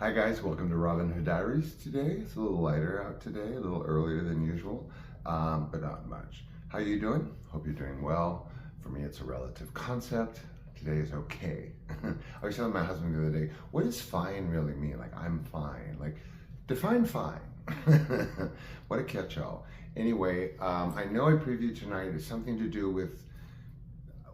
Hi guys, welcome to Diaries. Today it's a little lighter out today, a little earlier than usual, but not much. How are you doing? Hope you're doing well. For me, it's a relative concept. Today is okay. I was telling my husband the other day, what does fine really mean? Like, I'm fine. Like, define fine. What a catch-all. Anyway, I know I previewed tonight. It's something to do with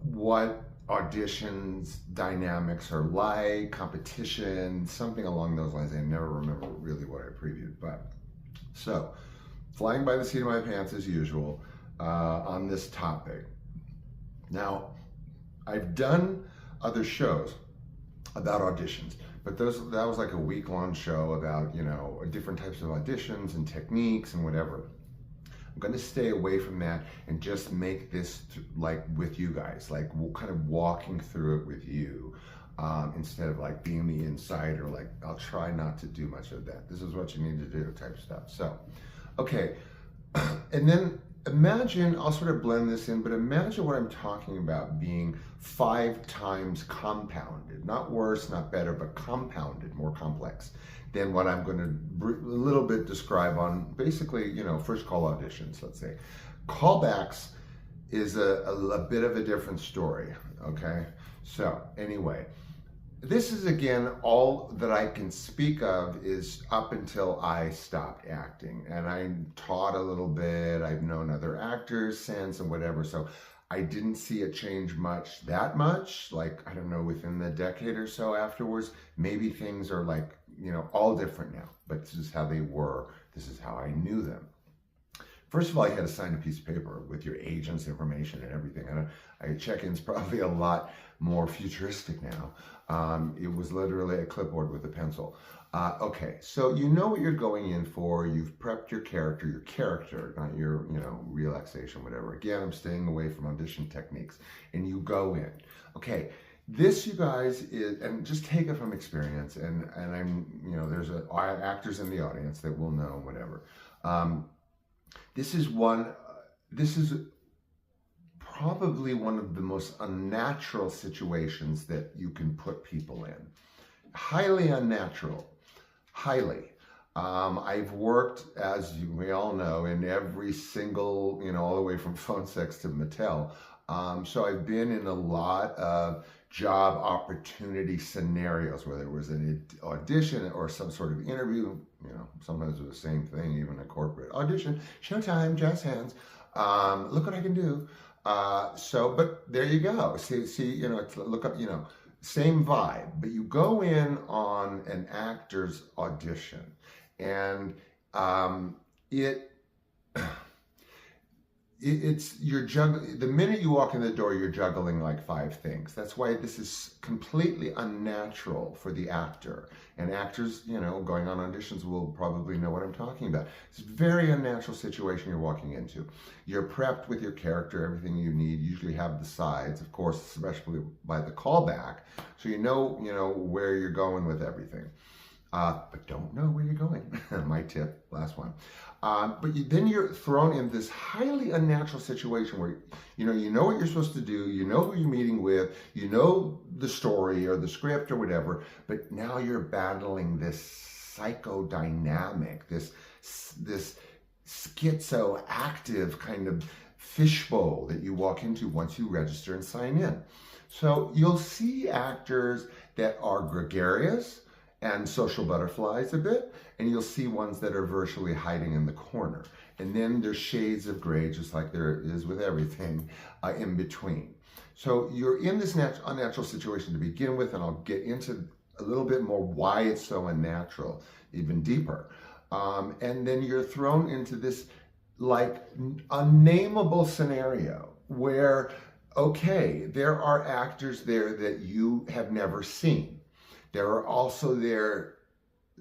what auditions dynamics are like, competition, something along those lines. I never remember really what I previewed, but so flying by the seat of my pants as usual on this topic. Now, I've done other shows about auditions, but that was like a week-long show about, you know, different types of auditions and techniques and whatever. I'm going to stay away from that and just make this like with you guys, like kind of walking through it with you instead of like being the insider. Like, I'll try not to do much of that. This is what you need to do type stuff. So, okay. And then imagine, I'll sort of blend this in, but imagine what I'm talking about being 5 times compounded, not worse, not better, but compounded, more complex than what I'm going to a little bit describe on basically, you know, first call auditions, let's say. Callbacks is a bit of a different story, okay? So anyway, this is again, all that I can speak of is up until I stopped acting. And I taught a little bit, I've known other actors since and whatever, so I didn't see it change that much, like, I don't know, within the decade or so afterwards. Maybe things are like, you know, all different now, but this is how they were. This is how I knew them. First of all, you had to sign a piece of paper with your agent's information and everything. And check-in's probably a lot more futuristic now. It was literally a clipboard with a pencil. Okay, so you know what you're going in for. You've prepped your character, not your, you know, relaxation, whatever. Again, I'm staying away from audition techniques. And you go in. Okay, this, you guys, is, and just take it from experience. And I'm, you know, there's actors in the audience that will know, whatever. This is probably one of the most unnatural situations that you can put people in. Highly unnatural, highly. I've worked, as we all know, in every single, you know, all the way from phone sex to Mattel. So I've been in a lot of job opportunity scenarios, whether it was an audition or some sort of interview. You know, sometimes it's the same thing, even a corporate audition, showtime, jazz hands, look what I can do. But there you go. See, you know, look up, you know, same vibe, but you go in on an actor's audition and you're juggling. The minute you walk in the door, you're juggling like 5 things. That's why this is completely unnatural for the actor. And actors, you know, going on auditions will probably know what I'm talking about. It's a very unnatural situation you're walking into. You're prepped with your character, everything you need. You usually have the sides, of course, especially by the callback. So you know where you're going with everything. But don't know where you're going. My tip, last one. But then you're thrown in this highly unnatural situation where, you know what you're supposed to do, you know who you're meeting with, you know the story or the script or whatever, but now you're battling this psychodynamic, this schizoactive kind of fishbowl that you walk into once you register and sign in. So you'll see actors that are gregarious and social butterflies a bit, and you'll see ones that are virtually hiding in the corner. And then there's shades of gray, just like there is with everything in between. So you're in this unnatural situation to begin with, and I'll get into a little bit more why it's so unnatural, even deeper. And then you're thrown into this like unnameable scenario where, okay, there are actors there that you have never seen. There are also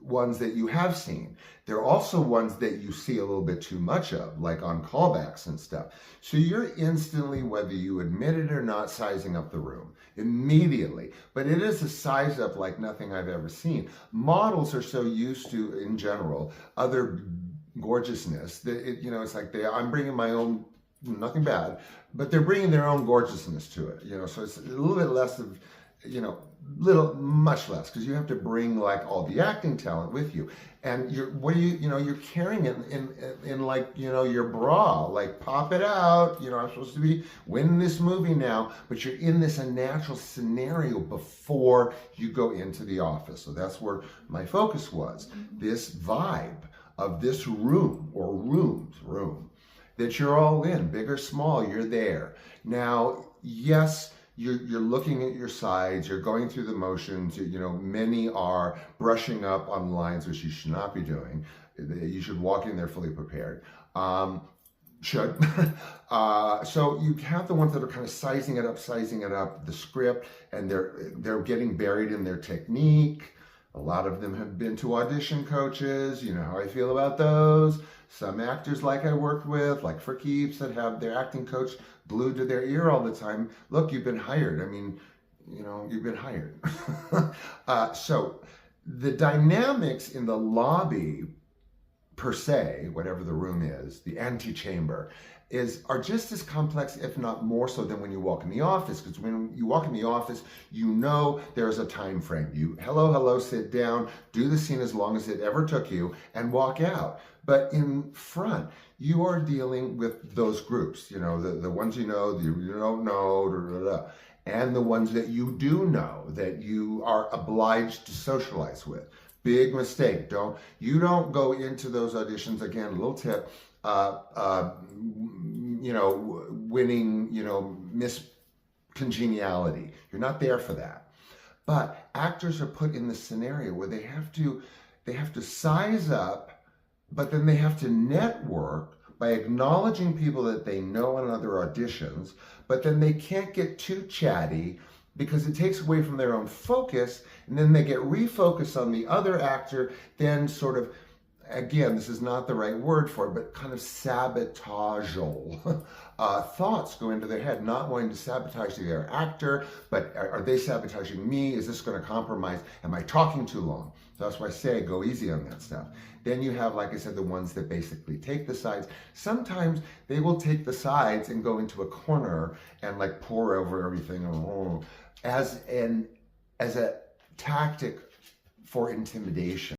ones that you have seen. There are also ones that you see a little bit too much of, like on callbacks and stuff. So you're instantly, whether you admit it or not, sizing up the room immediately. But it is a size up like nothing I've ever seen. Models are so used to, in general, other gorgeousness that it's like I'm bringing my own, nothing bad, but they're bringing their own gorgeousness to it. So it's a little bit less of much less, because you have to bring like all the acting talent with you. And you're carrying it in like, your bra, like pop it out, I'm supposed to be winning this movie now, but you're in this unnatural scenario before you go into the office. So that's where my focus was. This vibe of this room or room that you're all in, big or small, you're there. Now, yes, you're looking at your sides, you're going through the motions, many are brushing up on lines, which you should not be doing. You should walk in there fully prepared. So you have the ones that are kind of sizing it up, the script, and they're getting buried in their technique. A lot of them have been to audition coaches. You know how I feel about those. Some actors like I worked with, like for keeps, that have their acting coach glued to their ear all the time. Look, you've been hired. I mean, you've been hired. So the dynamics in the lobby, per se, whatever the room is, the antechamber, are just as complex, if not more so, than when you walk in the office. Because when you walk in the office, there's a time frame. You hello, sit down, do the scene as long as it ever took you, and walk out. But in front, you are dealing with those groups, the ones you don't know, and the ones that you do know, that you are obliged to socialize with. Big mistake. You don't go into those auditions, again, little tip, winning, Miss Congeniality. You're not there for that. But actors are put in this scenario where they have to size up, but then they have to network by acknowledging people that they know in other auditions, but then they can't get too chatty because it takes away from their own focus, and then they get refocused on the other actor, then sort of, again, this is not the right word for it, but kind of sabotageal thoughts go into their head, not wanting to sabotage the other actor, but are they sabotaging me? Is this going to compromise? Am I talking too long? So that's why I say go easy on that stuff. Then you have, like I said, the ones that basically take the sides. Sometimes they will take the sides and go into a corner and like pour over everything as a tactic for intimidation.